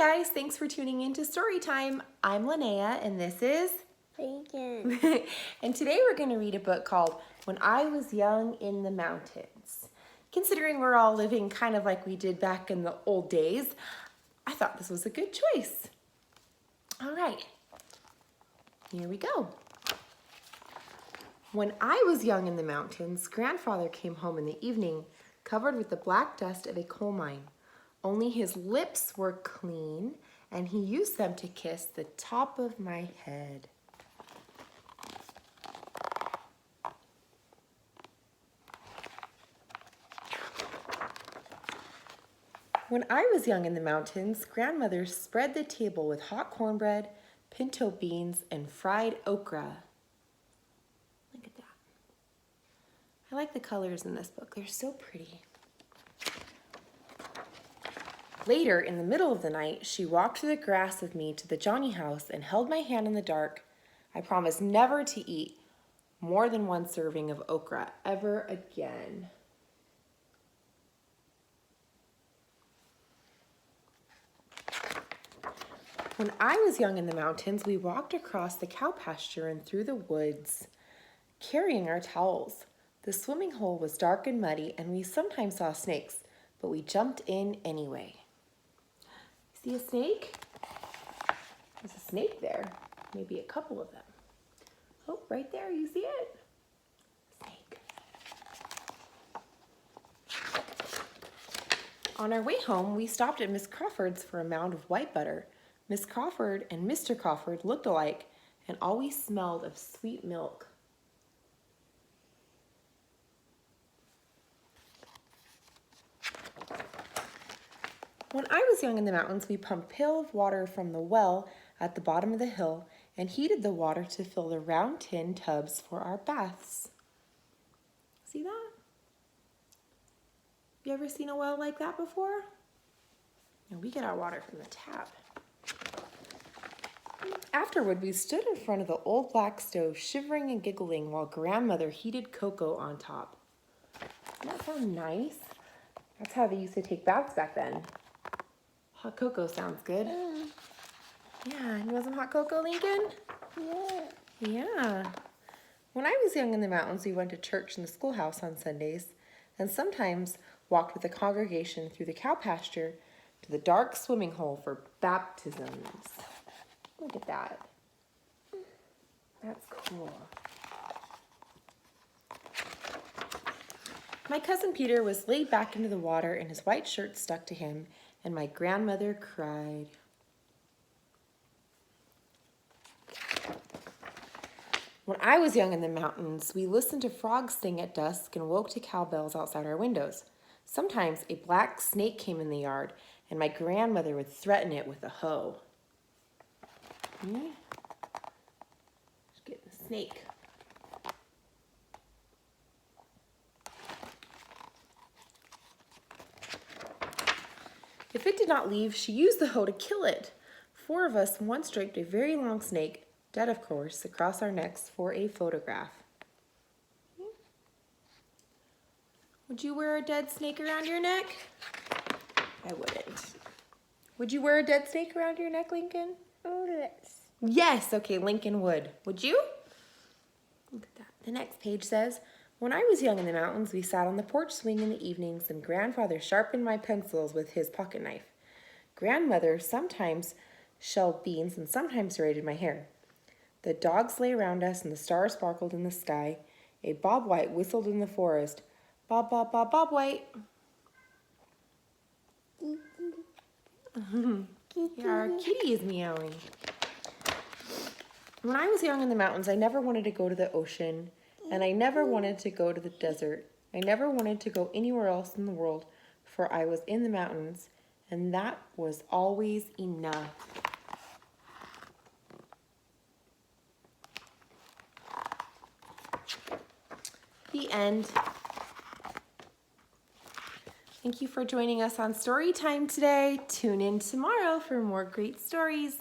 guys, thanks for tuning in to Storytime. I'm Linnea and this is Bacon. and today we're going to read a book called When I Was Young in the Mountains. Considering we're all living kind of like we did back in the old days, I thought this was a good choice. All right, here we go. When I was young in the mountains, grandfather came home in the evening covered with the black dust of a coal mine. Only his lips were clean, and he used them to kiss the top of my head. When I was young in the mountains, grandmother spread the table with hot cornbread, pinto beans, and fried okra. Look at that. I like the colors in this book. They're so pretty. Later, in the middle of the night, she walked through the grass with me to the Johnny house and held my hand in the dark. I promised never to eat more than one serving of okra ever again. When I was young in the mountains, we walked across the cow pasture and through the woods, carrying our towels. The swimming hole was dark and muddy, and we sometimes saw snakes, but we jumped in anyway. See a snake? There's a snake there. Maybe a couple of them. Oh, right there, you see it? Snake. On our way home, we stopped at Miss Crawford's for a mound of white butter. Miss Crawford and Mr. Crawford looked alike and always smelled of sweet milk. When I was young in the mountains, we pumped pail of water from the well at the bottom of the hill and heated the water to fill the round tin tubs for our baths. See that? You ever seen a well like that before? No, we get our water from the tap. Afterward, we stood in front of the old black stove, shivering and giggling while grandmother heated cocoa on top. Doesn't that sound nice? That's how they used to take baths back then. Hot cocoa sounds good. Yeah, you want some hot cocoa, Lincoln? Yeah. When I was young in the mountains, we went to church in the schoolhouse on Sundays and sometimes walked with the congregation through the cow pasture to the dark swimming hole for baptisms. Look at that. That's cool. My cousin Peter was laid back into the water and his white shirt stuck to him, and my grandmother cried. When I was young in the mountains, we listened to frogs sing at dusk and woke to cowbells outside our windows. Sometimes a black snake came in the yard, and my grandmother would threaten it with a hoe. Just getting a snake. If it did not leave, she used the hoe to kill it. 4 of us once draped a very long snake, dead of course, across our necks for a photograph. Would you wear a dead snake around your neck? I wouldn't. Would you wear a dead snake around your neck, Lincoln? Oh, yes. Yes, okay, Lincoln would. Would you? Look at that. The next page says, when I was young in the mountains, we sat on the porch swing in the evenings and grandfather sharpened my pencils with his pocket knife. Grandmother sometimes shelled beans and sometimes braided my hair. The dogs lay around us and the stars sparkled in the sky. A bobwhite whistled in the forest. Bob, bob, bob, bobwhite. Yeah, our kitty is meowing. When I was young in the mountains, I never wanted to go to the ocean, and I never wanted to go to the desert. I never wanted to go anywhere else in the world, for I was in the mountains, and that was always enough. The end. Thank you for joining us on Storytime today. Tune in tomorrow for more great stories.